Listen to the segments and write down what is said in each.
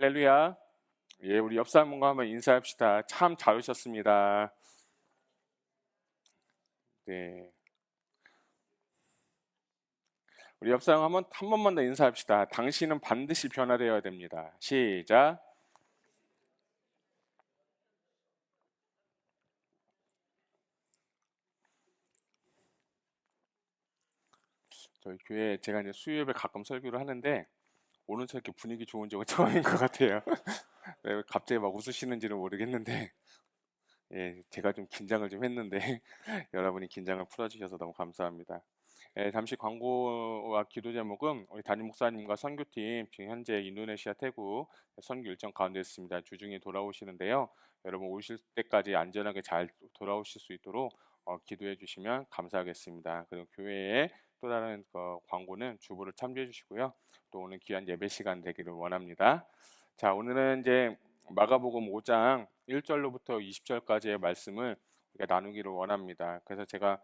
할렐루야. 예, 우리 옆 사람과 한번 인사합시다. 참 잘 오셨습니다. 네. 우리 옆 사람 한 번만 더 인사합시다. 당신은 반드시 변화되어야 됩니다. 시작. 저희 교회 제가 이제 수요일에 가끔 설교를 하는데 오늘 저렇게 분위기 좋은 적은 처음인 것 같아요. 왜 갑자기 막 웃으시는지는 모르겠는데 예, 제가 좀 긴장을 좀 했는데 여러분이 긴장을 풀어주셔서 너무 감사합니다. 예, 잠시 광고와 기도 제목은 우리 담임 목사님과 선교팀 지금 현재 인도네시아 태국 선교 일정 가운데 있습니다. 주중에 돌아오시는데요. 여러분 오실 때까지 안전하게 잘 돌아오실 수 있도록 기도해 주시면 감사하겠습니다. 그리고 교회에 또 다른 광고는 주보를 참조해 주시고요. 또 오늘 귀한 예배 시간 되기를 원합니다. 자, 오늘은 이제 마가복음 5장 1절로부터 20절까지의 말씀을 우리가 나누기를 원합니다. 그래서 제가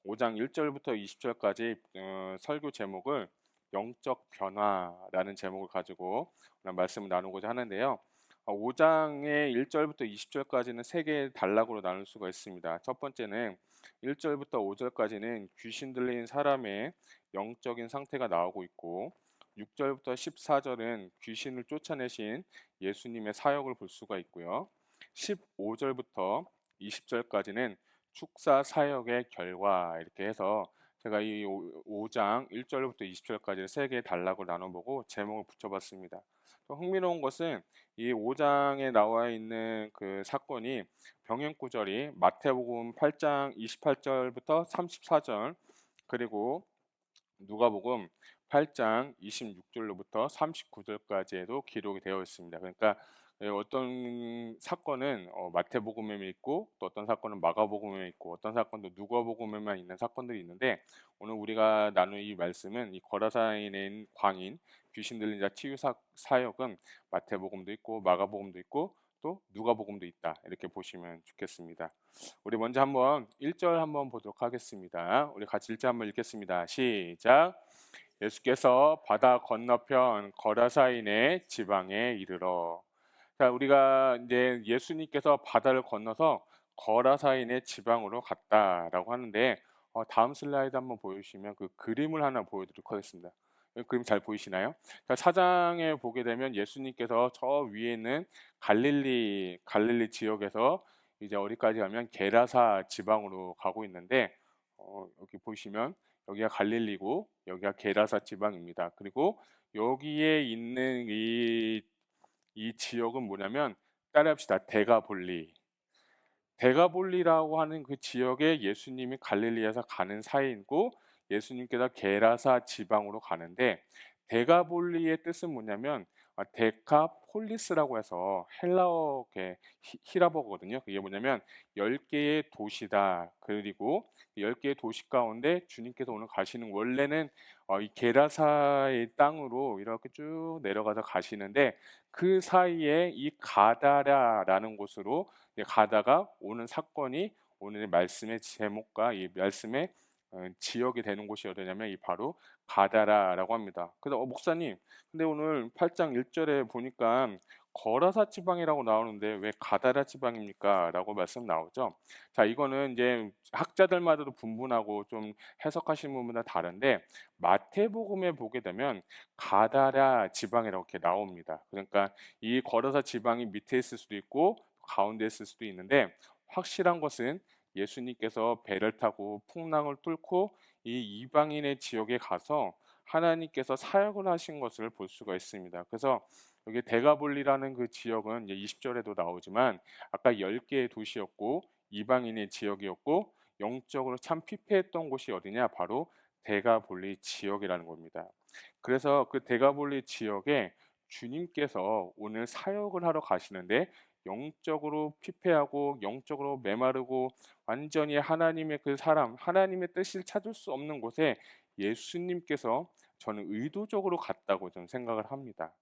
5장 1절부터 20절까지 설교 제목을 영적 변화라는 제목을 가지고 오늘 말씀을 나누고자 하는데요. 5장의 1절부터 20절까지는 세 개의 단락으로 나눌 수가 있습니다. 첫 번째는 1절부터 5절까지는 귀신 들린 사람의 영적인 상태가 나오고 있고 6절부터 14절은 귀신을 쫓아내신 예수님의 사역을 볼 수가 있고요. 15절부터 20절까지는 축사 사역의 결과 이렇게 해서 제가 이 5장 1절부터 20절까지 세 개의 단락을 나눠보고 제목을 붙여봤습니다. 또 흥미로운 것은 이 5장에 나와 있는 그 사건이 병행 구절이 마태복음 8장 28절부터 34절 그리고 누가복음 8장 26절로부터 39절까지에도 기록이 되어 있습니다. 그러니까 어떤 사건은 마태복음에 있고 또 어떤 사건은 마가복음에 있고 어떤 사건도 누가복음에만 있는 사건들이 있는데 오늘 우리가 나눌 이 말씀은 이 거라사인의 광인 귀신 들린 자 치유 사역은 마태복음도 있고 마가복음도 있고 또 누가복음도 있다 이렇게 보시면 좋겠습니다. 우리 먼저 한번 1절 한번 보도록 하겠습니다. 우리 같이 1절 한번 읽겠습니다. 시작. 예수께서 바다 건너편 거라사인의 지방에 이르러. 자, 우리가 이제 예수님께서 바다를 건너서 거라사인의 지방으로 갔다라고 하는데 다음 슬라이드 한번 보여주시면 그 그림을 하나 보여드리도록 하겠습니다. 그림 잘 보이시나요? 자, 4장에 보게 되면 예수님께서 저 위에 있는 갈릴리 지역에서 이제 어디까지 가면 게라사 지방으로 가고 있는데 여기 보시면 여기가 갈릴리고 여기가 게라사 지방입니다. 그리고 여기에 있는 이 지역은 뭐냐면 따라합시다. 데가볼리라고 하는 그 지역에 예수님이 갈릴리에서 가는 사이이고 예수님께서 게라사 지방으로 가는데 데가볼리의 뜻은 뭐냐면 데카폴리스라고 해서 헬라어의 히라버거든요. 그게 뭐냐면 10개의 도시다. 그리고 10개의 도시 가운데 주님께서 오늘 가시는 원래는 이 게라사의 땅으로 이렇게 쭉 내려가서 가시는데 그 사이에 이 가다라라는 곳으로 가다가 오는 사건이 오늘의 말씀의 제목과 이 말씀의 지역이 되는 곳이 어디냐면 이 바로 가다라라고 합니다. 그래서 목사님, 근데 오늘 8장 1절에 보니까 거라사 지방이라고 나오는데 왜 가다라 지방입니까? 라고 말씀 나오죠. 자, 이거는 이제 학자들마다도 분분하고 좀 해석하시는 부분마다 다른데 마태복음에 보게 되면 가다라 지방이라고 이렇게 나옵니다. 그러니까 이 거라사 지방이 밑에 있을 수도 있고 가운데 있을 수도 있는데 확실한 것은 예수님께서 배를 타고 풍랑을 뚫고 이 이방인의 지역에 가서 하나님께서 사역을 하신 것을 볼 수가 있습니다. 그래서 여기 데가볼리라는 그 지역은 이제 20절에도 나오지만 아까 10개의 도시였고 이방인의 지역이었고 영적으로 참 피폐했던 곳이 어디냐? 바로 데가볼리 지역이라는 겁니다. 그래서 그 데가볼리 지역에 주님께서 오늘 사역을 하러 가시는데 영적으로 피폐하고 영적으로 메마르고 완전히 하나님의 그 사람, 하나님의 뜻을 찾을 수 없는 곳에 예수님께서 저는 의도적으로 갔다고 저는 생각을 합니다.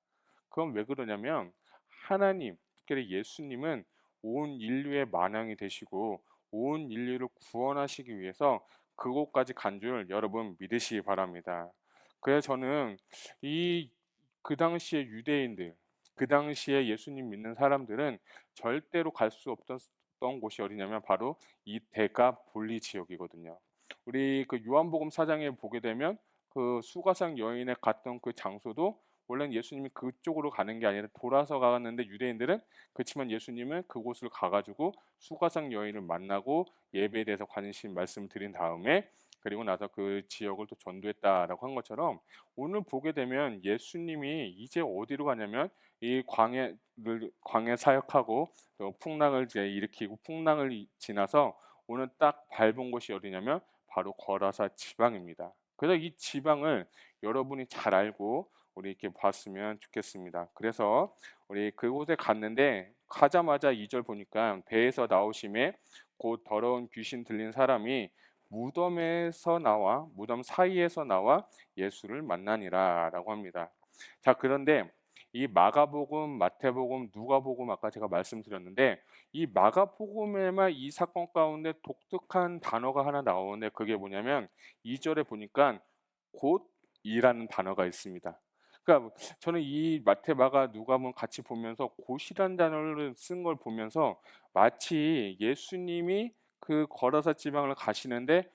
그건 왜 그러냐면 하나님, 특히 예수님은 온 인류의 만왕이 되시고 온 인류를 구원하시기 위해서 그곳까지 간 줄 여러분 믿으시기 바랍니다. 그래서 저는 이 그 당시의 유대인들 그 당시에 예수님 믿는 사람들은 절대로 갈 수 없던 곳이 어디냐면 바로 이 데가볼리 지역이거든요. 우리 그 요한복음 4장에 보게 되면 그 수가상 여인에 갔던 그 장소도 원래는 예수님이 그쪽으로 가는 게 아니라 돌아서 가는데 유대인들은 그렇지만 예수님은 그곳을 가가지고 수가상 여인을 만나고 예배에 대해서 관심 말씀을 드린 다음에 그리고 나서 그 지역을 또 전도했다라고 한 것처럼 오늘 보게 되면 예수님이 이제 어디로 가냐면 이 광해 사역하고 또 풍랑을 이제 일으키고 풍랑을 지나서 오늘 딱 밟은 곳이 어디냐면 바로 거라사 지방입니다. 그래서 이 지방을 여러분이 잘 알고 우리 이렇게 봤으면 좋겠습니다. 그래서 우리 그곳에 갔는데 가자마자 2절 보니까 배에서 나오심에 곧 더러운 귀신 들린 사람이 무덤 사이에서 나와 예수를 만나니라라고 합니다. 자, 그런데 이 마가복음, 마태복음, 누가복음 아까 제가 말씀드렸는데 이 마가복음에만 이 사건 가운데 독특한 단어가 하나 나오는데 그게 뭐냐면 2절에 보니까 곧이라는 단어가 있습니다. 그러니까 저는 이 마태, 마가, 누가복음 같이 보면서 곧이라는 단어를 쓴 걸 보면서 마치 예수님이 그 거라사 지방을 가시는데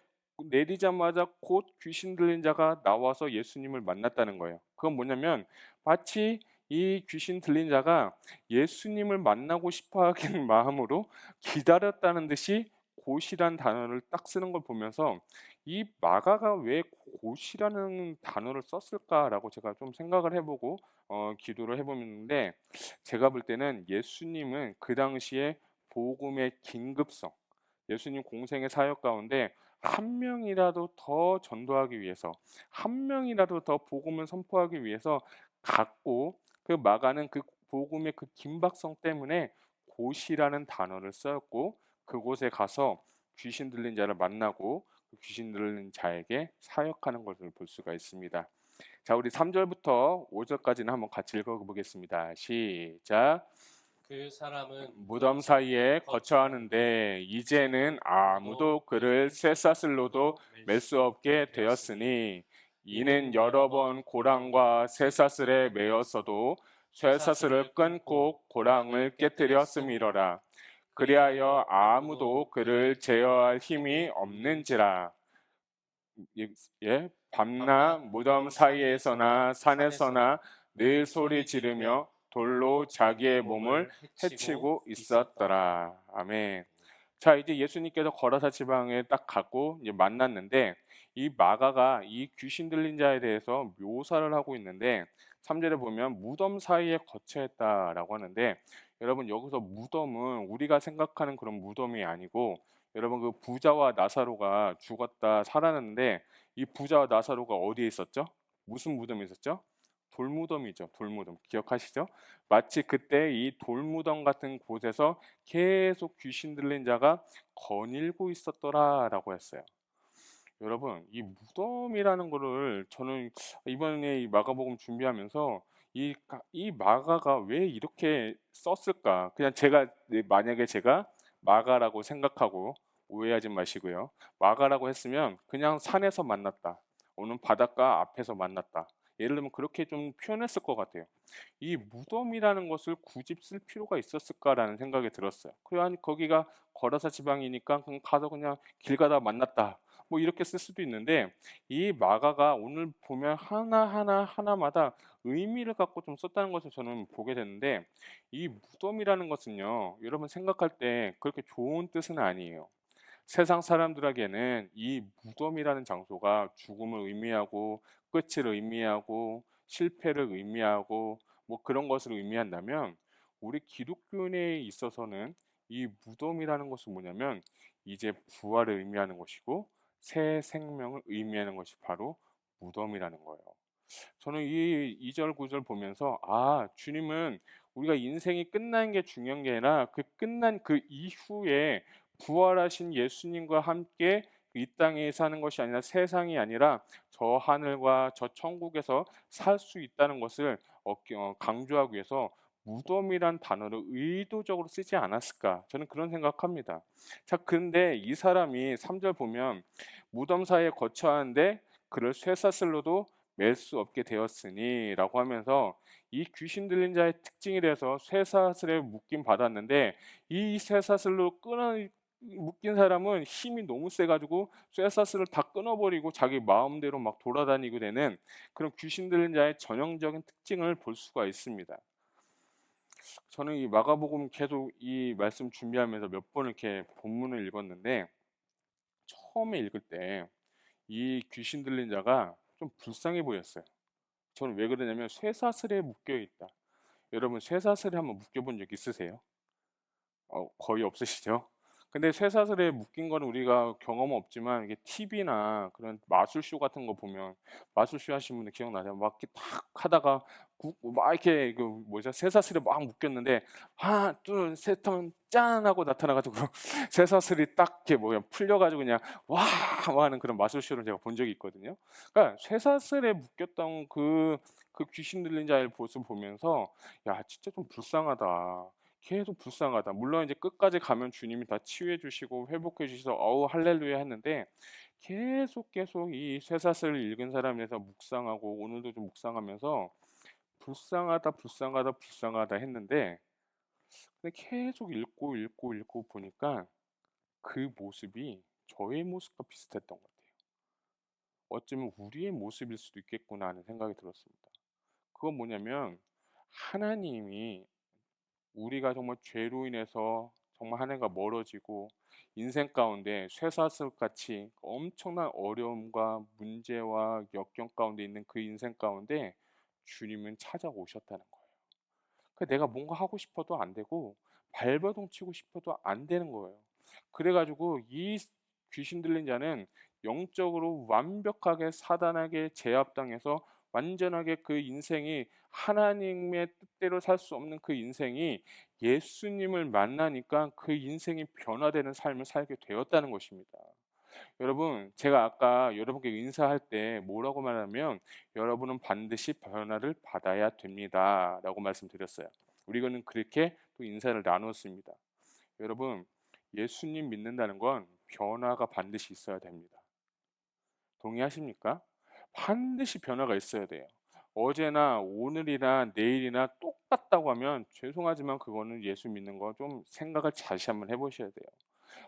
내리자마자 곧 귀신 들린 자가 나와서 예수님을 만났다는 거예요. 그건 뭐냐면 마치 이 귀신 들린 자가 예수님을 만나고 싶어 하는 마음으로 기다렸다는 듯이 곧이란 단어를 딱 쓰는 걸 보면서 이 마가가 왜 곧이라는 단어를 썼을까라고 제가 좀 생각을 해보고 기도를 해보는데 제가 볼 때는 예수님은 그 당시에 복음의 긴급성, 예수님 공생의 사역 가운데 한 명이라도 더 전도하기 위해서, 한 명이라도 더 복음을 선포하기 위해서 갖고 그 마가는 그 복음의 그 긴박성 때문에 곧이라는 단어를 썼고 그곳에 가서 귀신 들린 자를 만나고 그 귀신 들린 자에게 사역하는 것을 볼 수가 있습니다. 자, 우리 3절부터 5절까지는 한번 같이 읽어보겠습니다. 시작. 그 사람은 무덤 사이에 거처하는데 이제는 아무도 그를 쇠사슬로도 맬 수 없게 되었으니 이는 여러 번 고랑과 쇠사슬에 매였어도 쇠사슬을 끊고 고랑을 깨뜨렸음이로라. 그리하여 아무도 그를 제어할 힘이 없는지라. 밤낮 무덤 사이에서나 산에서나 늘 소리 지르며 돌로 자기의 몸을 해치고 있었더라. 아멘. 자, 이제 예수님께서 거라사 지방에 딱 가고 이제 만났는데 이 마가가 이 귀신 들린 자에 대해서 묘사를 하고 있는데 3절에 보면 무덤 사이에 거처했다라고 하는데 여러분 여기서 무덤은 우리가 생각하는 그런 무덤이 아니고 여러분 그 부자와 나사로가 죽었다 살았는데 이 부자와 나사로가 어디에 있었죠? 무슨 무덤에 있었죠? 돌무덤이죠. 돌무덤. 기억하시죠? 마치 그때 이 돌무덤 같은 곳에서 계속 귀신 들린 자가 거닐고 있었더라라고 했어요. 여러분, 이 무덤이라는 거를 저는 이번에 이 마가복음 준비하면서 이 마가가 왜 이렇게 썼을까? 그냥 만약에 제가 마가라고 생각하고 오해하지 마시고요. 마가라고 했으면 그냥 산에서 만났다. 오는 바닷가 앞에서 만났다. 예를 들면 그렇게 좀 표현했을 것 같아요. 이 무덤이라는 것을 굳이 쓸 필요가 있었을까라는 생각이 들었어요. 아니 거기가 거라사 지방이니까 그냥 가서 그냥 길 가다 만났다. 뭐 이렇게 쓸 수도 있는데 이 마가가 오늘 보면 하나마다 의미를 갖고 좀 썼다는 것을 저는 보게 되는데 이 무덤이라는 것은요, 여러분 생각할 때 그렇게 좋은 뜻은 아니에요. 세상 사람들에게는 이 무덤이라는 장소가 죽음을 의미하고 끝을 의미하고 실패를 의미하고 뭐 그런 것을 의미한다면 우리 기독교인에 있어서는 이 무덤이라는 것은 뭐냐면 이제 부활을 의미하는 것이고 새 생명을 의미하는 것이 바로 무덤이라는 거예요. 저는 이 2절 9절 보면서 주님은 우리가 인생이 끝난 게 중요한 게 아니라 그 끝난 그 이후에 부활하신 예수님과 함께 이 땅에 사는 것이 아니라 세상이 아니라 저 하늘과 저 천국에서 살 수 있다는 것을 강조하기 위해서 무덤이란 단어를 의도적으로 쓰지 않았을까? 저는 그런 생각합니다. 자, 근데 이 사람이 3절 보면 무덤 사이에 거처하는데 그를 쇠사슬로도 맬 수 없게 되었으니라고 하면서 이 귀신 들린 자의 특징에 대해서 쇠사슬에 묶임 받았는데 이 쇠사슬로 묶인 사람은 힘이 너무 세가지고 쇠사슬을 다 끊어버리고 자기 마음대로 막 돌아다니게 되는 그런 귀신 들린 자의 전형적인 특징을 볼 수가 있습니다. 저는 이 마가복음 계속 이 말씀 준비하면서 몇 번 이렇게 본문을 읽었는데 처음에 읽을 때 이 귀신 들린 자가 좀 불쌍해 보였어요. 저는 왜 그러냐면 쇠사슬에 묶여 있다. 여러분 쇠사슬에 한번 묶여 본 적 있으세요? 거의 없으시죠? 근데 쇠사슬에 묶인 거는 우리가 경험은 없지만 이게 TV나 그런 마술쇼 같은 거 보면 마술쇼 하신 분들 기억나죠? 막 이렇게 탁 하다가 막 이렇게 그 뭐죠? 쇠사슬에 막 묶였는데 하나 둘셋턴짠 하고 나타나가지고 쇠사슬이 딱 이렇게 뭐야 풀려가지고 그냥 와 하는 그런 마술쇼를 제가 본 적이 있거든요. 그러니까 쇠사슬에 묶였던 그 귀신 들린 자의 모습 보면서 야 진짜 좀 불쌍하다. 계속 불쌍하다. 물론 이제 끝까지 가면 주님이 다 치유해 주시고 회복해 주셔서 어우 할렐루야 했는데 계속 이 쇠사슬을 읽은 사람에서 묵상하고 오늘도 좀 묵상하면서 불쌍하다, 불쌍하다, 불쌍하다 했는데 근데 계속 읽고 보니까 그 모습이 저의 모습과 비슷했던 것 같아요. 어쩌면 우리의 모습일 수도 있겠구나 하는 생각이 들었습니다. 그건 뭐냐면 하나님이 우리가 정말 죄로 인해서 정말 한 해가 멀어지고 인생 가운데 쇠사슬같이 엄청난 어려움과 문제와 역경 가운데 있는 그 인생 가운데 주님은 찾아오셨다는 거예요. 내가 뭔가 하고 싶어도 안 되고 발버둥 치고 싶어도 안 되는 거예요. 그래가지고 이 귀신 들린 자는 영적으로 완벽하게 사단에게 제압당해서 완전하게 그 인생이 하나님의 뜻대로 살 수 없는 그 인생이 예수님을 만나니까 그 인생이 변화되는 삶을 살게 되었다는 것입니다. 여러분, 제가 아까 여러분께 인사할 때 뭐라고 말하면 여러분은 반드시 변화를 받아야 됩니다. 라고 말씀드렸어요. 우리는 그렇게 또 인사를 나눴습니다. 여러분, 예수님 믿는다는 건 변화가 반드시 있어야 됩니다. 동의하십니까? 반드시 변화가 있어야 돼요. 어제나 오늘이나 내일이나 똑같다고 하면 죄송하지만 그거는 예수 믿는 거 좀 생각을 다시 한번 해보셔야 돼요.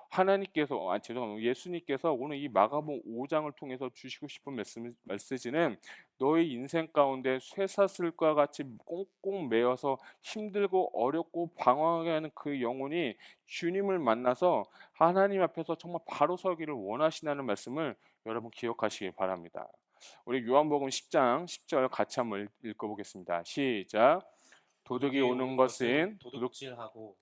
하나님께서 죄송합니다. 예수님께서 오늘 이 마가복음 5장을 통해서 주시고 싶은 메시지는 너의 인생 가운데 쇠사슬과 같이 꽁꽁 매어서 힘들고 어렵고 방황하게 하는 그 영혼이 주님을 만나서 하나님 앞에서 정말 바로 서기를 원하시다는 말씀을 여러분 기억하시기 바랍니다. 우리 요한복음 10장 10절 같이 한번 읽어보겠습니다. 시작. 도둑이 오는 것은 도둑질하고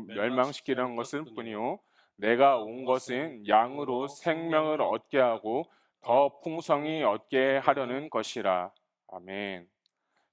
멸망시키려는 것은 뿐이요 내가 온 것은 양으로 생명을 얻게 하고 더 풍성히 얻게 하려는 것이라. 아멘.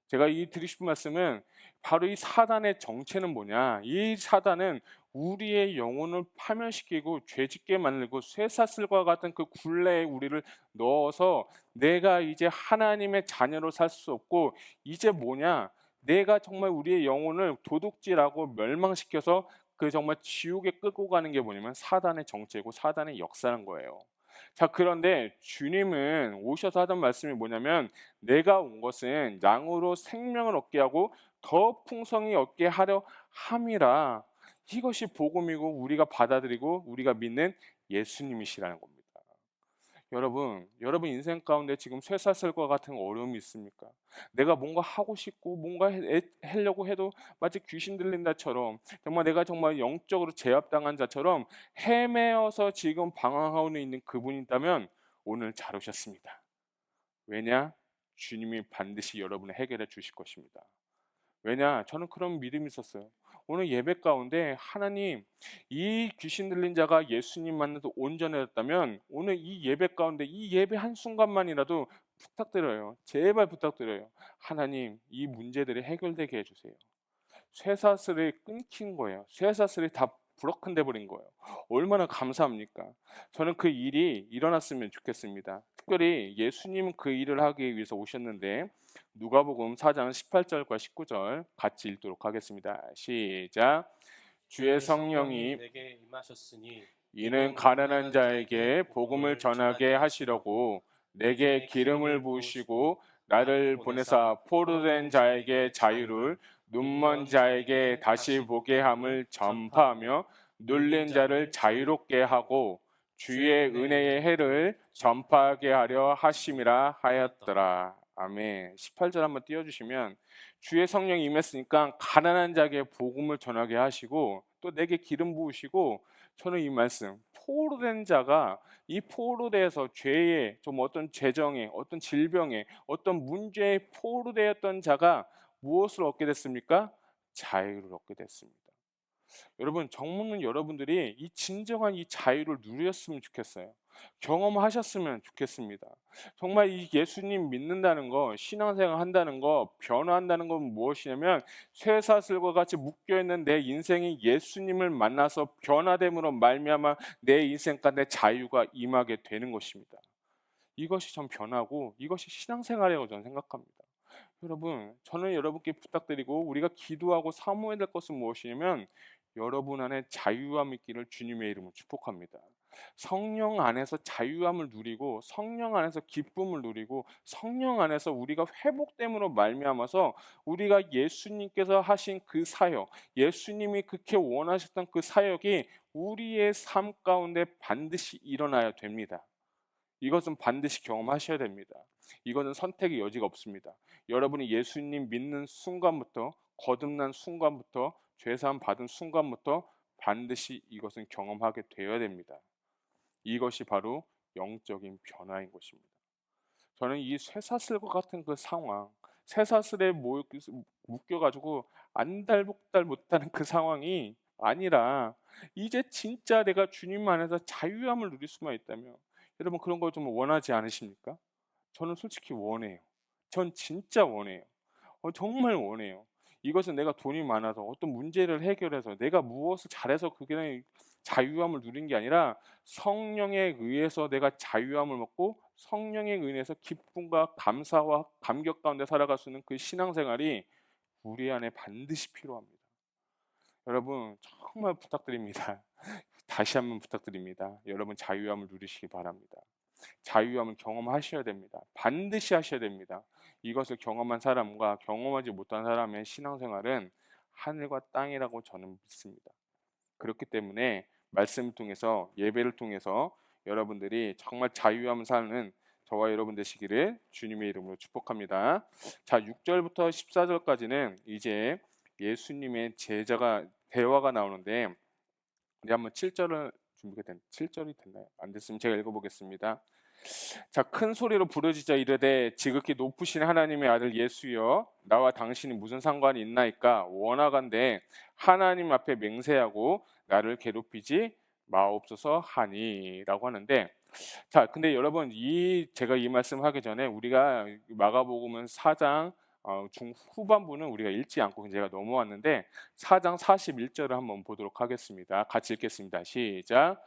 제가 이 드리고 싶은 말씀은 바로 이 사단의 정체는 뭐냐, 이 사단은 우리의 영혼을 파멸시키고 죄짓게 만들고 쇠사슬과 같은 그 굴레에 우리를 넣어서 내가 이제 하나님의 자녀로 살 수 없고 이제 뭐냐, 내가 정말 우리의 영혼을 도둑질하고 멸망시켜서 그 정말 지옥에 끌고 가는 게 뭐냐면 사단의 정체고 사단의 역사는 거예요. 자, 그런데 주님은 오셔서 하던 말씀이 뭐냐면 내가 온 것은 양으로 생명을 얻게 하고 더 풍성히 얻게 하려 함이라. 이것이 복음이고 우리가 받아들이고 우리가 믿는 예수님이시라는 겁니다. 여러분 인생 가운데 지금 쇠사슬과 같은 어려움이 있습니까? 내가 뭔가 하고 싶고 뭔가 하려고 해도 마치 귀신 들린다처럼 정말 내가 정말 영적으로 제압당한 자처럼 헤매어서 지금 방황하고 있는 그분이 있다면 오늘 잘 오셨습니다. 왜냐? 주님이 반드시 여러분을 해결해 주실 것입니다. 왜냐? 저는 그런 믿음이 있었어요. 오늘 예배 가운데 하나님, 이 귀신 들린 자가 예수님 만나서 온전해졌다면 오늘 이 예배 가운데 이 예배 한순간만이라도 부탁드려요. 제발 부탁드려요. 하나님, 이 문제들이 해결되게 해주세요. 쇠사슬이 끊긴 거예요. 쇠사슬이 다 브로큰 돼 버린 거예요. 얼마나 감사합니까? 저는 그 일이 일어났으면 좋겠습니다. 특별히 예수님은 그 일을 하기 위해서 오셨는데 누가복음 4장 18절과 19절 같이 읽도록 하겠습니다. 시작. 주의 성령이 내게 임하셨으니 이는 가난한 자에게 복음을 전하게 하시려고 내게 기름을 부으시고 나를 보내사 포로된 자에게 자유를, 눈먼 자에게 다시 보게 함을 전파하며 눌린 자를 자유롭게 하고 주의 은혜의 해를 전파하게 하려 하심이라 하였더라. 아멘. 18절 한번 띄워주시면, 주의 성령이 임했으니까 가난한 자에게 복음을 전하게 하시고 또 내게 기름 부으시고, 저는 이 말씀, 포로된 자가 이 포로되어서 죄에, 좀 어떤 재정에, 어떤 질병에, 어떤 문제에 포로되었던 자가 무엇을 얻게 됐습니까? 자유를 얻게 됐습니다. 여러분, 정말 여러분들이 이 진정한 이 자유를 누렸으면 좋겠어요. 경험하셨으면 좋겠습니다. 정말 이 예수님 믿는다는 거, 신앙생활 한다는 거, 변화한다는 건 무엇이냐면, 쇠사슬과 같이 묶여있는 내 인생이 예수님을 만나서 변화됨으로 말미암아 내 인생 가운데 자유가 임하게 되는 것입니다. 이것이 전 변화고 이것이 신앙생활이라고 저는 생각합니다. 여러분, 저는 여러분께 부탁드리고 우리가 기도하고 사모해야 될 것은 무엇이냐면, 여러분 안에 자유함 있기를 주님의 이름으로 축복합니다. 성령 안에서 자유함을 누리고 성령 안에서 기쁨을 누리고 성령 안에서 우리가 회복됨으로 말미암아서 우리가 예수님께서 하신 그 사역, 예수님이 그렇게 원하셨던 그 사역이 우리의 삶 가운데 반드시 일어나야 됩니다. 이것은 반드시 경험하셔야 됩니다. 이것은 선택의 여지가 없습니다. 여러분이 예수님 믿는 순간부터, 거듭난 순간부터, 죄사함 받은 순간부터 반드시 이것은 경험하게 되어야 됩니다. 이것이 바로 영적인 변화인 것입니다. 저는 이 쇠사슬과 같은 그 상황, 쇠사슬에 묶여가지고 안달복달 못하는 그 상황이 아니라, 이제 진짜 내가 주님 안에서 자유함을 누릴 수만 있다면, 여러분 그런 거 좀 원하지 않으십니까? 저는 솔직히 원해요. 전 진짜 원해요. 정말 원해요. 이것은 내가 돈이 많아서 어떤 문제를 해결해서 내가 무엇을 잘해서 그게 자유함을 누린 게 아니라, 성령에 의해서 내가 자유함을 먹고 성령에 의해서 기쁨과 감사와 감격 가운데 살아갈 수 있는 그 신앙생활이 우리 안에 반드시 필요합니다. 여러분 정말 부탁드립니다. 다시 한번 부탁드립니다. 여러분 자유함을 누리시기 바랍니다. 자유함을 경험하셔야 됩니다. 반드시 하셔야 됩니다. 이것을 경험한 사람과 경험하지 못한 사람의 신앙생활은 하늘과 땅이라고 저는 믿습니다. 그렇기 때문에 말씀을 통해서, 예배를 통해서 여러분들이 정말 자유함을 사는 저와 여러분 되시기를 주님의 이름으로 축복합니다. 자, 6절부터 14절까지는 이제 예수님의 제자가 대화가 나오는데, 우리 한번 7절을 준비가 7절이 됐나요? 안 됐으면 제가 읽어보겠습니다. 자, 큰 소리로 부르짖어 이르되 지극히 높으신 하나님의 아들 예수여, 나와 당신이 무슨 상관이 있나이까? 원하건대 하나님 앞에 맹세하고 나를 괴롭히지 마옵소서 하니라고 하는데, 자, 근데 여러분, 제가 이 말씀하기 전에 우리가 마가복음은 4장 중후반부는 우리가 읽지 않고 제가 넘어왔는데, 4장 41절을 한번 보도록 하겠습니다. 같이 읽겠습니다. 시작.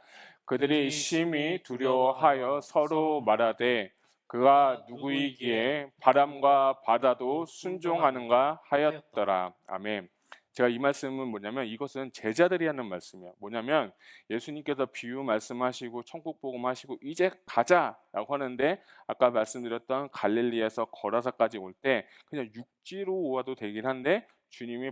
그들이 심히 두려워하여 서로 말하되 그가 누구이기에 바람과 바다도 순종하는가 하였더라. 아멘. 제가 이 말씀은 뭐냐면, 이것은 제자들이 하는 말씀이에요. 뭐냐면 예수님께서 비유 말씀하시고 천국 복음하시고 이제 가자라고 하는데, 아까 말씀드렸던 갈릴리에서 거라사까지 올 때 그냥 육지로 와도 되긴 한데, 주님이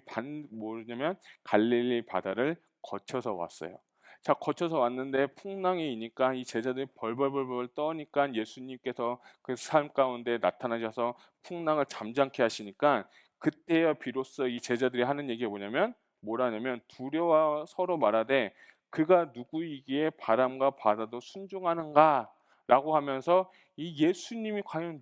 뭐냐면 갈릴리 바다를 거쳐서 왔어요. 자, 거쳐서 왔는데 풍랑이 이니까 이 제자들이 벌벌벌벌 떠니까 예수님께서 그 삶 가운데 나타나셔서 풍랑을 잠잠케 하시니까, 그때야 비로소 이 제자들이 하는 얘기가 뭐라냐면 두려워 서로 말하되 그가 누구이기에 바람과 바다도 순종하는가 라고 하면서, 이 예수님이 과연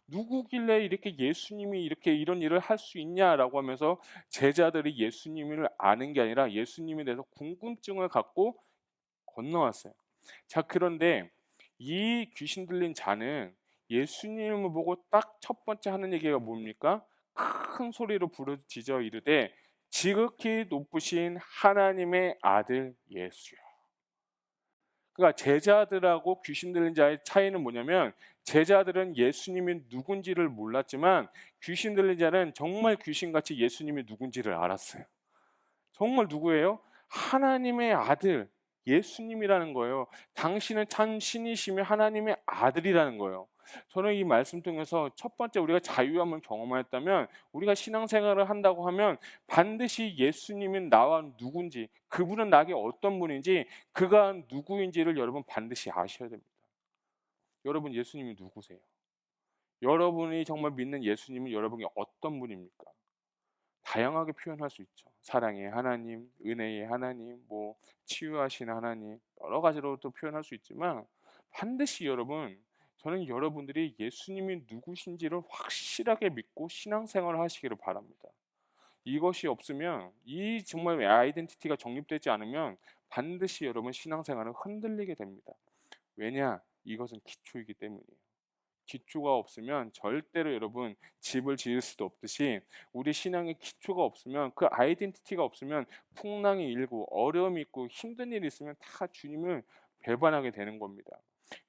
누구길래 이렇게 예수님이 이렇게 이런 일을 할 수 있냐라고 하면서, 제자들이 예수님을 아는 게 아니라 예수님에 대해서 궁금증을 갖고 건너왔어요. 자, 그런데 이 귀신 들린 자는 예수님을 보고 딱 첫 번째 하는 얘기가 뭡니까? 큰 소리로 부르짖어 이르되 지극히 높으신 하나님의 아들 예수여. 그러니까 제자들하고 귀신 들린 자의 차이는 뭐냐면, 제자들은 예수님이 누군지를 몰랐지만 귀신 들린 자는 정말 귀신같이 예수님이 누군지를 알았어요. 정말 누구예요? 하나님의 아들 예수님이라는 거예요. 당신은 참 신이시며 하나님의 아들이라는 거예요. 저는 이 말씀 통해서 첫 번째 우리가 자유함을 경험하였다면 우리가 신앙생활을 한다고 하면 반드시 예수님은 나와 누군지, 그분은 나에게 어떤 분인지, 그가 누구인지를 여러분 반드시 아셔야 됩니다. 여러분 예수님이 누구세요? 여러분이 정말 믿는 예수님은 여러분이 어떤 분입니까? 다양하게 표현할 수 있죠. 사랑의 하나님, 은혜의 하나님, 뭐 치유하시는 하나님, 여러 가지로 또 표현할 수 있지만 반드시 여러분, 저는 여러분들이 예수님이 누구신지를 확실하게 믿고 신앙생활을 하시기를 바랍니다. 이것이 없으면, 이 정말 아이덴티티가 정립되지 않으면 반드시 여러분 신앙생활은 흔들리게 됩니다. 왜냐? 이것은 기초이기 때문이에요. 기초가 없으면 절대로 여러분 집을 지을 수도 없듯이, 우리 신앙의 기초가 없으면, 그 아이덴티티가 없으면 풍랑이 일고 어려움이 있고 힘든 일이 있으면 다 주님을 배반하게 되는 겁니다.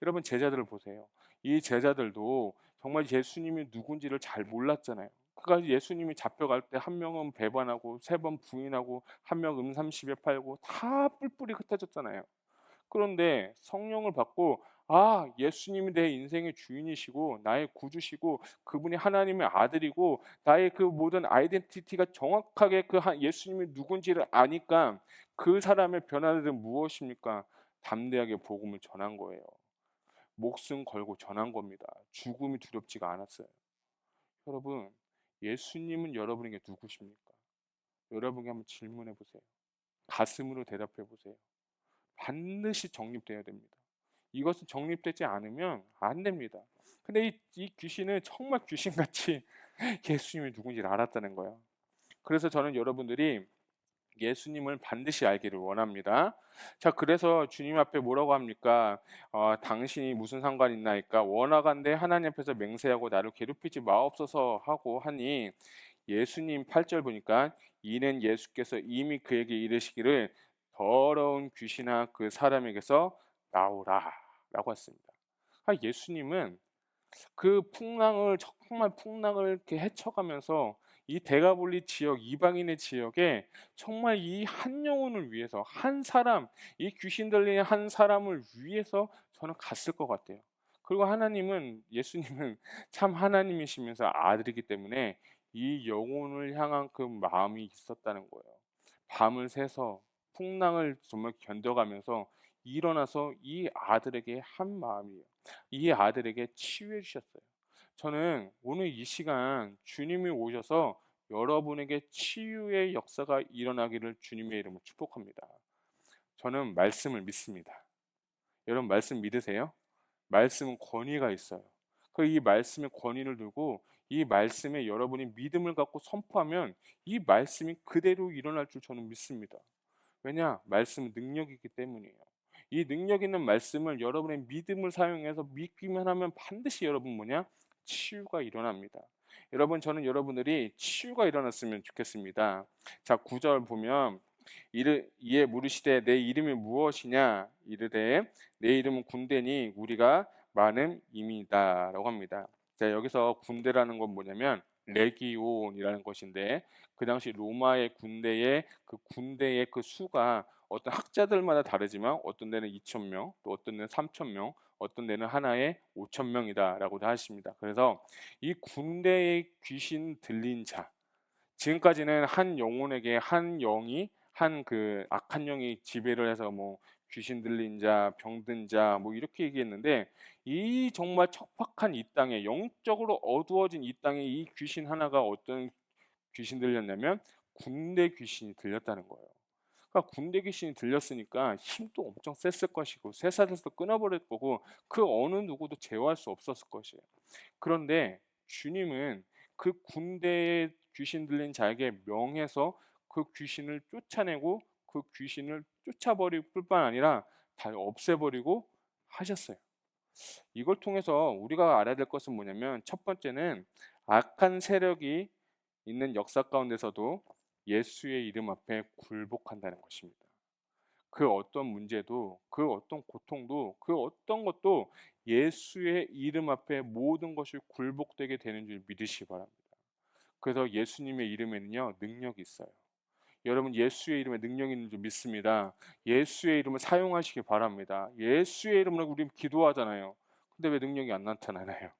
여러분 제자들을 보세요. 이 제자들도 정말 예수님이 누군지를 잘 몰랐잖아요. 그러니까 예수님이 잡혀갈 때 한 명은 배반하고 세 번 부인하고 한 명 음삼십에 팔고 다 뿔뿔이 흩어졌잖아요. 그런데 성령을 받고, 아, 예수님이 내 인생의 주인이시고 나의 구주시고 그분이 하나님의 아들이고 나의 그 모든 아이덴티티가 정확하게 예수님이 누군지를 아니까 그 사람의 변화들은 무엇입니까? 담대하게 복음을 전한 거예요. 목숨 걸고 전한 겁니다. 죽음이 두렵지가 않았어요. 여러분, 예수님은 여러분에게 누구십니까? 여러분이 한번 질문해 보세요. 가슴으로 대답해 보세요. 반드시 정립돼야 됩니다. 이것은 정립되지 않으면 안 됩니다. 근데 이 귀신은 정말 귀신같이 예수님이 누군지를 알았다는 거예요. 그래서 저는 여러분들이 예수님을 반드시 알기를 원합니다. 자, 그래서 주님 앞에 뭐라고 합니까? 당신이 무슨 상관 있나이까? 원하간대 하나님 앞에서 맹세하고 나를 괴롭히지 마옵소서 하고 하니, 예수님 8절 보니까 이는 예수께서 이미 그에게 이르시기를 더러운 귀신아 그 사람에게서 나오라 라고 했습니다. 예수님은 그 풍랑을, 정말 풍랑을 이렇게 헤쳐가면서 이 대가볼리 지역, 이방인의 지역에 정말 이 한 영혼을 위해서, 한 사람, 이 귀신 들린 한 사람을 위해서 저는 갔을 것 같아요. 그리고 하나님은, 예수님은 참 하나님이시면서 아들이기 때문에 이 영혼을 향한 그 마음이 있었다는 거예요. 밤을 새서 풍랑을 정말 견뎌가면서 일어나서 이 아들에게 한 마음이에요. 이 아들에게 치유해 주셨어요. 저는 오늘 이 시간 주님이 오셔서 여러분에게 치유의 역사가 일어나기를 주님의 이름으로 축복합니다. 저는 말씀을 믿습니다. 여러분 말씀 믿으세요? 말씀은 권위가 있어요. 그 이 말씀의 권위를 두고 이 말씀에 여러분이 믿음을 갖고 선포하면 이 말씀이 그대로 일어날 줄 저는 믿습니다. 왜냐? 말씀은 능력이기 때문이에요. 이 능력 있는 말씀을 여러분의 믿음을 사용해서 믿기만 하면 반드시 여러분 뭐냐? 치유가 일어납니다. 여러분, 저는 여러분들이 치유가 일어났으면 좋겠습니다. 자, 9절 보면 이에 물으시되 내 이름이 무엇이냐? 이르되 내 이름은 군대니 우리가 많은 임이다라고 합니다. 자, 여기서 군대라는 건 뭐냐면 레기온이라는 것인데, 그 당시 로마의 군대의 그 수가 어떤 학자들마다 다르지만 어떤 데는 2,000명, 또 어떤 데는 3,000명, 어떤 데는 하나에 5,000명이다라고도 하십니다. 그래서 이 군대의 귀신 들린 자, 지금까지는 한 영혼에게 한 영이, 한 그 악한 영이 지배를 해서 뭐 귀신 들린 자, 병든 자, 뭐 이렇게 얘기했는데, 이 정말 척박한 이 땅에, 영적으로 어두워진 이 땅에 이 귀신 하나가 어떤 귀신 들렸냐면 군대 귀신이 들렸다는 거예요. 그러니까 군대 귀신이 들렸으니까 힘도 엄청 셌을 것이고 쇠사슬도 끊어버릴 거고 그 어느 누구도 제어할 수 없었을 것이에요. 그런데 주님은 그 군대에 귀신 들린 자에게 명해서 그 귀신을 쫓아내고 그 귀신을 쫓아버릴 뿐만 아니라 다 없애버리고 하셨어요. 이걸 통해서 우리가 알아야 될 것은 뭐냐면, 첫 번째는 악한 세력이 있는 역사 가운데서도 예수의 이름 앞에 굴복한다는 것입니다. 그 어떤 문제도, 그 어떤 고통도, 그 어떤 것도 예수의 이름 앞에 모든 것이 굴복되게 되는 줄 믿으시기 바랍니다. 그래서 예수님의 이름에는요 능력이 있어요. 여러분 예수의 이름에 능력이 있는 줄 믿습니다. 예수의 이름을 사용하시기 바랍니다. 예수의 이름으로 우리 기도하잖아요. 근데 왜 능력이 안 나타나나요?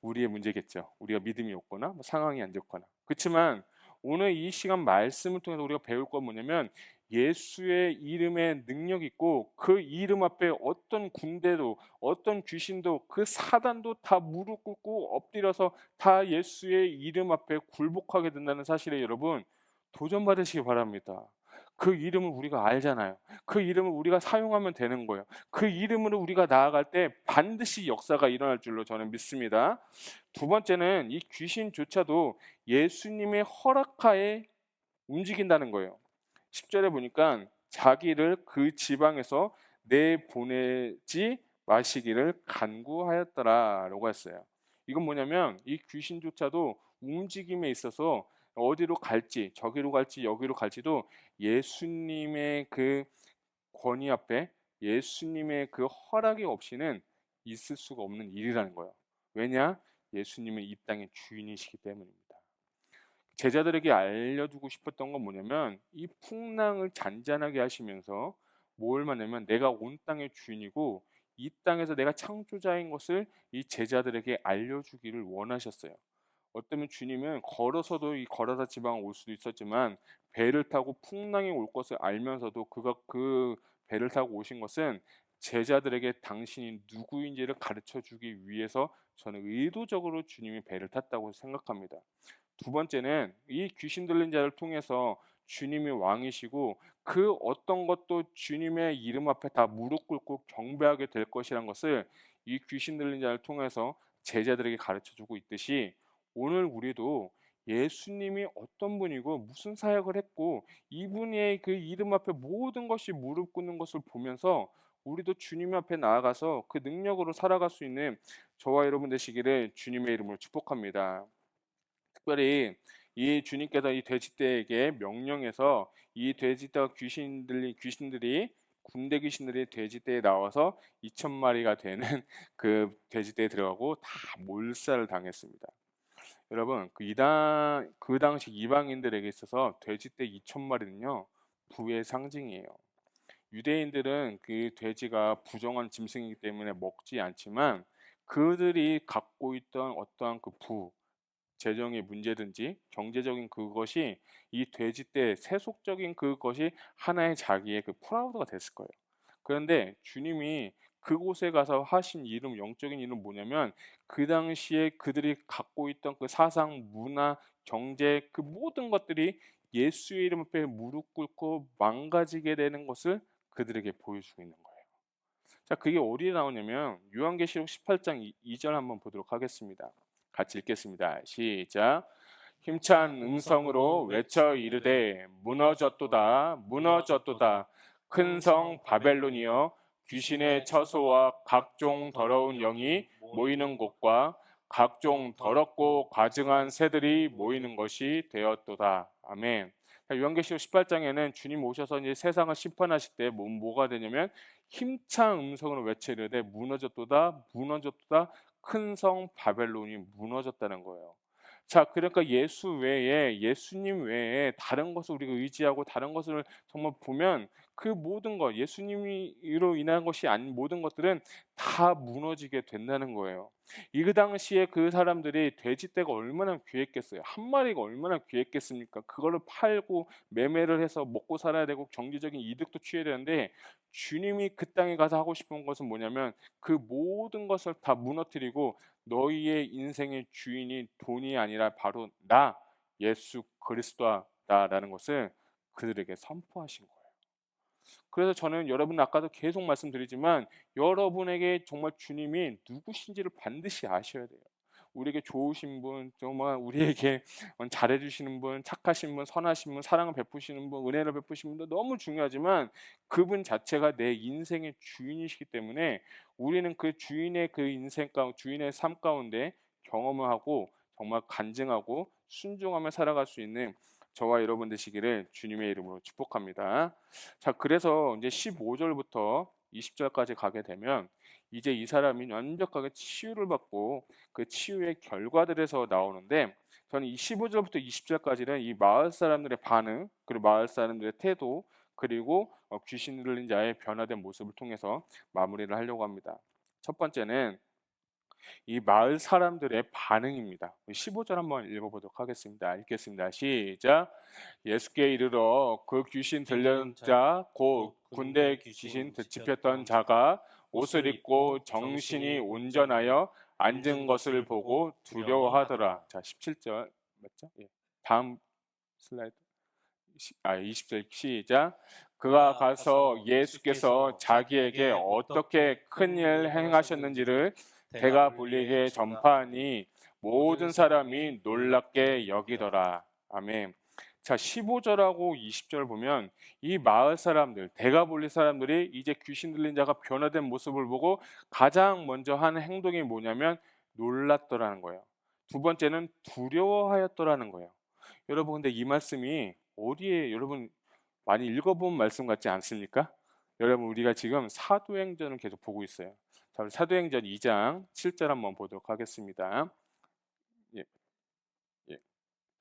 우리의 문제겠죠. 우리가 믿음이 없거나 뭐 상황이 안 좋거나. 그렇지만 오늘 이 시간 말씀을 통해서 우리가 배울 건 뭐냐면 예수의 이름에 능력 있고 그 이름 앞에 어떤 군대도 어떤 귀신도 그 사단도 다 무릎 꿇고 엎드려서 다 예수의 이름 앞에 굴복하게 된다는 사실에 여러분 도전받으시기 바랍니다. 그 이름을 우리가 알잖아요. 그 이름을 우리가 사용하면 되는 거예요. 그 이름으로 우리가 나아갈 때 반드시 역사가 일어날 줄로 저는 믿습니다. 두 번째는 이 귀신조차도 예수님의 허락하에 움직인다는 거예요. 10절에 보니까 자기를 그 지방에서 내보내지 마시기를 간구하였더라라고 했어요. 이건 뭐냐면 이 귀신조차도 움직임에 있어서 어디로 갈지 저기로 갈지 여기로 갈지도 예수님의 그 권위 앞에 예수님의 그 허락이 없이는 있을 수가 없는 일이라는 거예요. 왜냐? 예수님은 이 땅의 주인이시기 때문입니다. 제자들에게 알려주고 싶었던 건 뭐냐면 이 풍랑을 잔잔하게 하시면서 뭘 말하냐면 내가 온 땅의 주인이고 이 땅에서 내가 창조자인 것을 이 제자들에게 알려주기를 원하셨어요. 어쩌면 주님은 걸어서도 이 걸어다 지방을 올 수도 있었지만 배를 타고 풍랑이 올 것을 알면서도 그가 그 배를 타고 오신 것은 제자들에게 당신이 누구인지를 가르쳐 주기 위해서 저는 의도적으로 주님이 배를 탔다고 생각합니다. 두 번째는 이 귀신 들린 자를 통해서 주님이 왕이시고 그 어떤 것도 주님의 이름 앞에 다 무릎 꿇고 경배하게 될 것이란 것을 이 귀신 들린 자를 통해서 제자들에게 가르쳐 주고 있듯이 오늘 우리도 예수님이 어떤 분이고 무슨 사역을 했고 이분의 그 이름 앞에 모든 것이 무릎 꿇는 것을 보면서 우리도 주님 앞에 나아가서 그 능력으로 살아갈 수 있는 저와 여러분 되시기를 주님의 이름으로 축복합니다. 특별히 이 주님께서 이 돼지떼에게 명령해서 이 돼지떼와 귀신들이 군대 귀신들이 돼지떼에 나와서 2천 마리가 되는 그 돼지떼에 들어가고 다 몰살을 당했습니다. 여러분 그 당시 이방인들에게 있어서 돼지떼 2천 마리는요 부의 상징이에요. 유대인들은 그 돼지가 부정한 짐승이기 때문에 먹지 않지만 그들이 갖고 있던 어떠한 그 재정의 문제든지 경제적인 그것이 이 돼지떼 세속적인 그것이 하나의 자기의 그 프라우드가 됐을 거예요. 그런데 주님이 그곳에 가서 하신 이름 영적인 이름 뭐냐면 그 당시에 그들이 갖고 있던 그 사상, 문화, 경제 그 모든 것들이 예수의 이름 앞에 무릎 꿇고 망가지게 되는 것을 그들에게 보여주고 있는 거예요. 자, 그게 어디에 나오냐면 요한계시록 18장 2절 한번 보도록 하겠습니다. 같이 읽겠습니다. 시작. 힘찬 음성으로 외쳐 이르되 무너졌도다 무너졌도다 큰 성 바벨론이여 귀신의 처소와 각종 더러운 영이 모이는 곳과 각종 더럽고 가증한 새들이 모이는 것이 되었도다. 아멘. 요한계시록 18장에는 주님 오셔서 이제 세상을 심판하실 때 뭐가 되냐면 힘찬 음성으로 외쳐 이르되 무너졌도다 무너졌도다 큰 성 바벨론이 무너졌다는 거예요. 자, 그러니까 예수님 외에 다른 것을 우리가 의지하고 다른 것을 정말 보면 그 모든 것, 예수님으로 인한 것이 아닌 모든 것들은 다 무너지게 된다는 거예요. 이 그 당시에 그 사람들이 돼지떼가 얼마나 귀했겠어요. 한 마리가 얼마나 귀했겠습니까? 그거를 팔고 매매를 해서 먹고 살아야 되고 경제적인 이득도 취해야 되는데 주님이 그 땅에 가서 하고 싶은 것은 뭐냐면 그 모든 것을 다 무너뜨리고 너희의 인생의 주인이 돈이 아니라 바로 나 예수 그리스도다라는 것을 그들에게 선포하신 거예요. 그래서 저는 여러분 아까도 계속 말씀드리지만 여러분에게 정말 주님이 누구신지를 반드시 아셔야 돼요. 우리에게 좋으신 분, 정말 우리에게 잘해주시는 분, 착하신 분, 선하신 분, 사랑을 베푸시는 분, 은혜를 베푸시는 분도 너무 중요하지만 그분 자체가 내 인생의 주인이시기 때문에 우리는 그 주인의 그 인생 가운데, 주인의 삶 가운데 경험을 하고 정말 간증하고 순종하며 살아갈 수 있는 저와 여러분 되시기를 주님의 이름으로 축복합니다. 자, 그래서 이제 15절부터 20절까지 가게 되면 이제 이 사람이 완벽하게 치유를 받고 그 치유의 결과들에서 나오는데 저는 이 15절부터 20절까지는 이 마을 사람들의 반응 그리고 마을 사람들의 태도 그리고 귀신 들린 자의 변화된 모습을 통해서 마무리를 하려고 합니다. 첫 번째는 이 마을 사람들의 반응입니다. 15절 한번 읽어보도록 하겠습니다. 읽겠습니다. 시작. 예수께 이르러 그 귀신 들린 자 곧 군대 귀신 집혔던 자가 옷을 입고 정신이 온전하여 앉은 것을 보고 두려워하더라. 자, 17절 맞죠? 예. 다음 슬라이드. 20절 시작. 그가 가서 예수께서 자기에게 어떻게 큰 일 행하셨는지를 대가 불리게 전파하니 모든 사람이 놀랍게 여기더라. 아멘. 자, 15절하고 20절 보면 이 마을 사람들, 대가볼리 사람들이 이제 귀신 들린 자가 변화된 모습을 보고 가장 먼저 하는 행동이 뭐냐면 놀랐더라는 거예요. 두 번째는 두려워하였더라는 거예요. 여러분, 근데 이 말씀이 어디에 여러분 많이 읽어본 말씀 같지 않습니까? 여러분, 우리가 지금 사도행전을 계속 보고 있어요. 자, 우리 사도행전 2장 7절 한번 보도록 하겠습니다. 예, 예,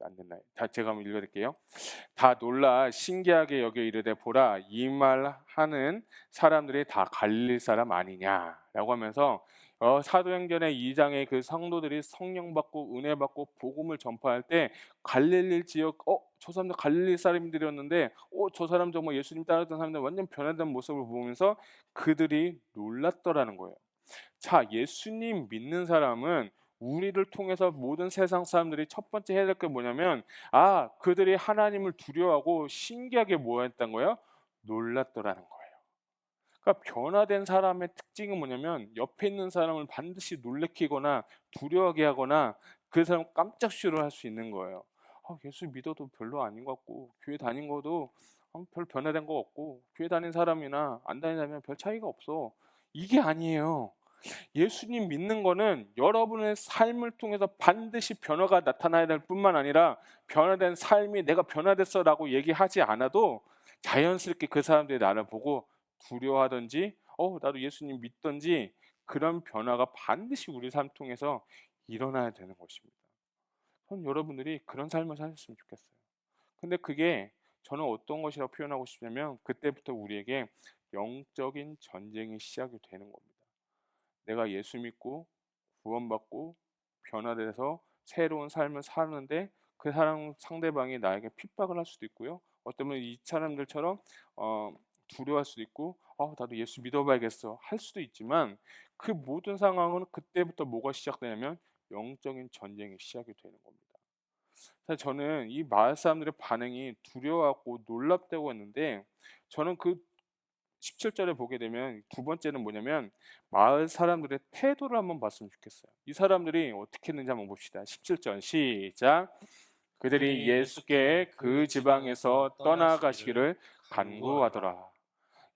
안 됐나요? 다 제가 한번 읽어드릴게요. 다 놀라 신기하게 여겨 이르되 보라 이 말하는 사람들이 다 갈릴리 사람 아니냐라고 하면서 사도행전의 2장의 그 성도들이 성령 받고 은혜 받고 복음을 전파할 때 갈릴리 지역 저 사람들 갈릴리 사람들이었는데 저 사람 정말 예수님 따랐던 사람들 완전 변화된 모습을 보면서 그들이 놀랐더라는 거예요. 자, 예수님 믿는 사람은 우리를 통해서 모든 세상 사람들이 첫 번째 해야 될 게 뭐냐면 그들이 하나님을 두려워하고 신기하게 뭐 했던 거예요? 놀랐더라는 거예요. 그러니까 변화된 사람의 특징은 뭐냐면 옆에 있는 사람을 반드시 놀래키거나 두려워하게 하거나 그 사람 깜짝 쇼를 할 수 있는 거예요. 예수 믿어도 별로 아닌 것 같고 교회 다닌 것도 별 변화된 거 없고 교회 다닌 사람이나 안 다닌 사람이나 별 차이가 없어. 이게 아니에요. 예수님 믿는 거는 여러분의 삶을 통해서 반드시 변화가 나타나야 될 뿐만 아니라 변화된 삶이 내가 변화됐어라고 얘기하지 않아도 자연스럽게 그 사람들이 나를 보고 두려워하든지 나도 예수님 믿든지 그런 변화가 반드시 우리 삶 통해서 일어나야 되는 것입니다. 전 여러분들이 그런 삶을 사셨으면 좋겠어요. 근데 그게 저는 어떤 것이라고 표현하고 싶냐면 그때부터 우리에게 영적인 전쟁이 시작이 되는 겁니다. 내가 예수 믿고 구원받고 변화돼서 새로운 삶을 사는데 그 사람 상대방이 나에게 핍박을 할 수도 있고요. 어쩌면 이 사람들처럼 두려워할 수도 있고 나도 예수 믿어봐야겠어 할 수도 있지만 그 모든 상황은 그때부터 뭐가 시작되냐면 영적인 전쟁이 시작이 되는 겁니다. 사실 저는 이 마을 사람들의 반응이 두려워하고 놀랍다고 했는데 저는 그 17절에 보게 되면 두 번째는 뭐냐면 마을 사람들의 태도를 한번 봤으면 좋겠어요. 이 사람들이 어떻게 했는지 한번 봅시다. 17절 시작. 그들이 예수께 그 지방에서 떠나가시기를 간구하더라.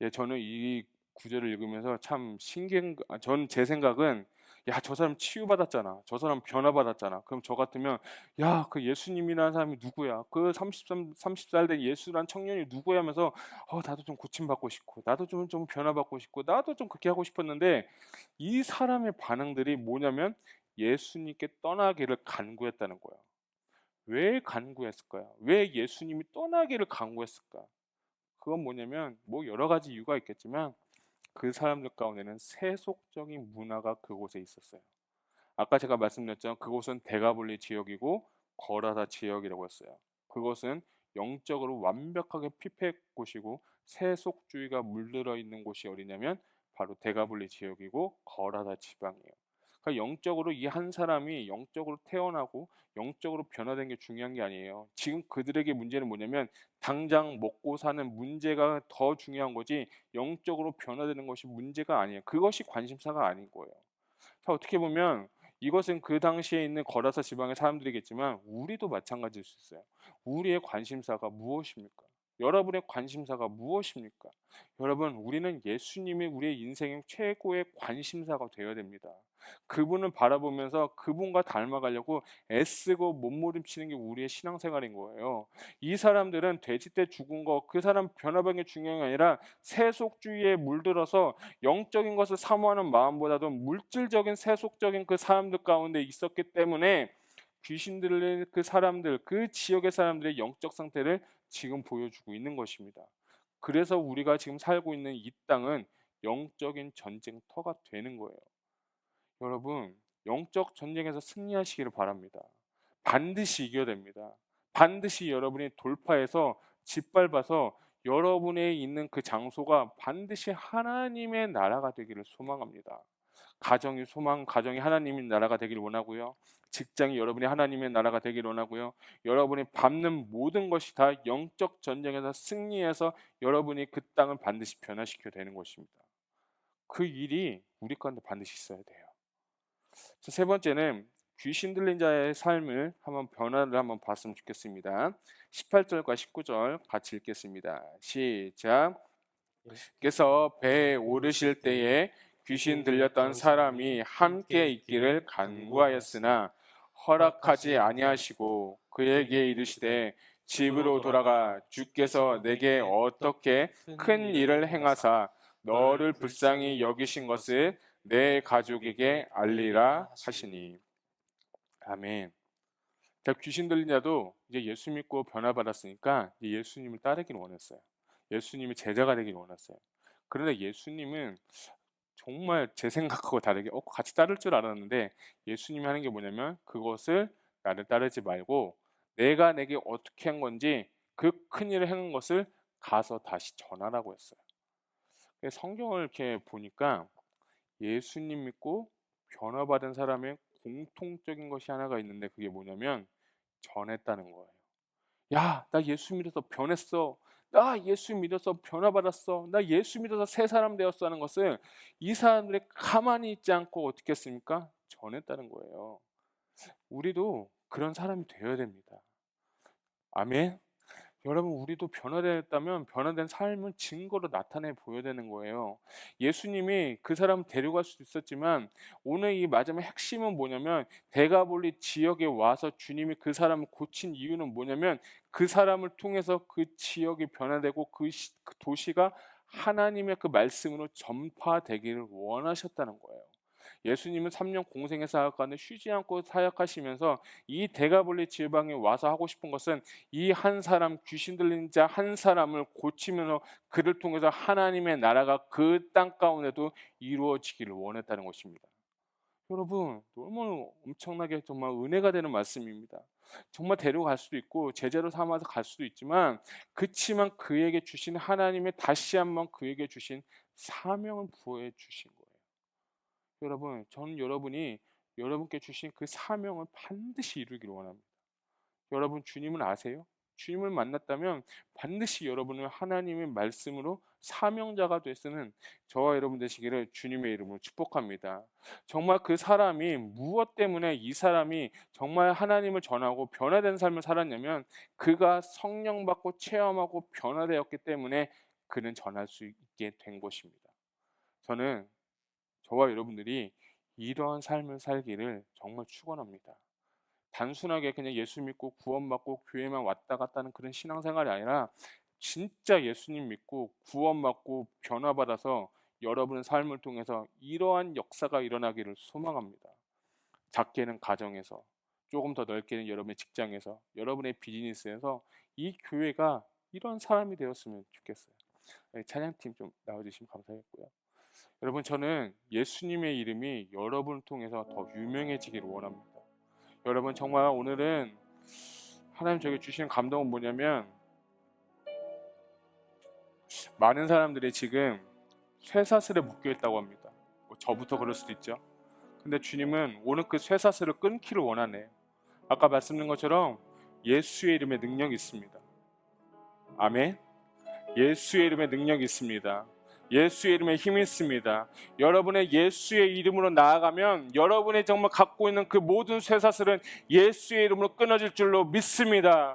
예, 저는 이 구절을 읽으면서 참 신기한, 제 생각은 저 사람 치유받았잖아. 저 사람 변화받았잖아. 그럼 저 같으면 그 예수님이라는 사람이 누구야? 그 30살 된 예수란 청년이 누구야 하면서 나도 좀 고침받고 싶고 나도 좀 변화받고 싶고 나도 좀 그렇게 하고 싶었는데 이 사람의 반응들이 뭐냐면 예수님께 떠나기를 간구했다는 거야. 왜 간구했을까요? 왜 예수님이 떠나기를 간구했을까? 그건 뭐냐면 뭐 여러 가지 이유가 있겠지만 그 사람들 가운데는 세속적인 문화가 그곳에 있었어요. 아까 제가 말씀드렸죠. 그곳은 데가볼리 지역이고 거라사 지역이라고 했어요. 그것은 영적으로 완벽하게 피폐 곳이고 세속주의가 물들어 있는 곳이 어디냐면 바로 데가볼리 지역이고 거라사 지방이에요. 그러니까 영적으로 이 한 사람이 영적으로 태어나고 영적으로 변화된 게 중요한 게 아니에요. 지금 그들에게 문제는 뭐냐면 당장 먹고 사는 문제가 더 중요한 거지 영적으로 변화되는 것이 문제가 아니에요. 그것이 관심사가 아닌 거예요. 자, 어떻게 보면 이것은 그 당시에 있는 거라사 지방의 사람들이겠지만 우리도 마찬가지일 수 있어요. 우리의 관심사가 무엇입니까? 여러분의 관심사가 무엇입니까? 여러분, 우리는 예수님이 우리의 인생의 최고의 관심사가 되어야 됩니다. 그분을 바라보면서 그분과 닮아가려고 애쓰고 몸부림치는 게 우리의 신앙생활인 거예요. 이 사람들은 돼지 때 죽은 거, 그 사람 변화된 게 중요한 게 아니라 세속주의에 물들어서 영적인 것을 사모하는 마음보다도 물질적인 세속적인 그 사람들 가운데 있었기 때문에 귀신 들린 그 사람들, 그 지역의 사람들의 영적 상태를 지금 보여주고 있는 것입니다. 그래서 우리가 지금 살고 있는 이 땅은 영적인 전쟁터가 되는 거예요. 여러분, 영적 전쟁에서 승리하시기를 바랍니다. 반드시 이겨야 됩니다. 반드시 여러분이 돌파해서 짓밟아서 여러분의 있는 그 장소가 반드시 하나님의 나라가 되기를 소망합니다. 가정이 하나님의 나라가 되기를 원하고요. 직장이 여러분이 하나님의 나라가 되기를 원하고요. 여러분이 밟는 모든 것이 다 영적 전쟁에서 승리해서 여러분이 그 땅을 반드시 변화시켜야 되는 것입니다. 그 일이 우리 가운데 반드시 있어야 돼요. 세 번째는 귀신 들린 자의 삶을 변화를 한번 봤으면 좋겠습니다. 18절과 19절 같이 읽겠습니다. 시작. 께서 배에 오르실 때에 귀신 들렸던 사람이 함께 있기를 간구하였으나 허락하지 아니하시고 그에게 이르시되 집으로 돌아가 주께서 내게 어떻게 큰 일을 행하사 너를 불쌍히 여기신 것을 내 가족에게 알리라 하시니. 아멘. 자, 귀신 들린 자도 이제 예수 믿고 변화받았으니까 이제 예수님을 따르기를 원했어요. 예수님이 제자가 되기를 원했어요. 그런데 예수님은 정말 제 생각하고 다르게 같이 따를 줄 알았는데 예수님이 하는 게 뭐냐면 그것을 나를 따르지 말고 내가 내게 어떻게 한 건지 그 큰 일을 행한 것을 가서 다시 전하라고 했어요. 성경을 이렇게 보니까 예수님 믿고 변화받은 사람의 공통적인 것이 하나가 있는데 그게 뭐냐면 전했다는 거예요. 야, 나 예수 믿어서 변했어. 나 예수 믿어서 변화받았어. 나 예수 믿어서 새 사람 되었어 하는 것을 이 사람들이 가만히 있지 않고 어떻게 했습니까? 전했다는 거예요. 우리도 그런 사람이 되어야 됩니다. 아멘. 여러분, 우리도 변화되었다면 변화된 삶을 증거로 나타내 보여야 되는 거예요. 예수님이 그 사람을 데려갈 수도 있었지만 오늘 이 마지막 핵심은 뭐냐면 데가볼리 지역에 와서 주님이 그 사람을 고친 이유는 뭐냐면 그 사람을 통해서 그 지역이 변화되고 그 도시가 하나님의 그 말씀으로 전파되기를 원하셨다는 거예요. 예수님은 3년 공생의 사역가는 쉬지 않고 사역하시면서 이 데가볼리 지방에 와서 하고 싶은 것은 이 한 사람, 귀신 들린 자 한 사람을 고치면서 그를 통해서 하나님의 나라가 그 땅 가운데도 이루어지기를 원했다는 것입니다. 여러분, 너무 엄청나게 정말 은혜가 되는 말씀입니다. 정말 데려갈 수도 있고 제자로 삼아서 갈 수도 있지만 그치만 그에게 주신 하나님의 다시 한번 그에게 주신 사명을 부여해 주신 거예요. 여러분, 저는 여러분이 여러분께 주신 그 사명을 반드시 이루기를 원합니다. 여러분, 주님을 아세요? 주님을 만났다면 반드시 여러분을 하나님의 말씀으로 사명자가 되시는 저와 여러분 되시기를 주님의 이름으로 축복합니다. 정말 그 사람이 무엇 때문에 이 사람이 정말 하나님을 전하고 변화된 삶을 살았냐면 그가 성령 받고 체험하고 변화되었기 때문에 그는 전할 수 있게 된 것입니다. 저는 저와 여러분들이 이러한 삶을 살기를 정말 축원합니다. 단순하게 그냥 예수 믿고 구원받고 교회만 왔다 갔다 하는 그런 신앙생활이 아니라 진짜 예수님 믿고 구원받고 변화받아서 여러분의 삶을 통해서 이러한 역사가 일어나기를 소망합니다. 작게는 가정에서, 조금 더 넓게는 여러분의 직장에서, 여러분의 비즈니스에서 이 교회가 이런 사람이 되었으면 좋겠어요. 찬양팀 좀 나와주시면 감사하겠고요. 여러분, 저는 예수님의 이름이 여러분을 통해서 더 유명해지기를 원합니다. 여러분, 정말 오늘은 하나님 저에게 주시는 감동은 뭐냐면 많은 사람들이 지금 쇠사슬에 묶여 있다고 합니다. 저부터 그럴 수도 있죠. 근데 주님은 오늘 그 쇠사슬을 끊기를 원하네요. 아까 말씀드린 것처럼 예수의 이름에 능력이 있습니다. 아멘. 예수의 이름에 능력이 있습니다. 예수의 이름에 힘이 있습니다. 여러분의 예수의 이름으로 나아가면 여러분이 정말 갖고 있는 그 모든 쇠사슬은 예수의 이름으로 끊어질 줄로 믿습니다.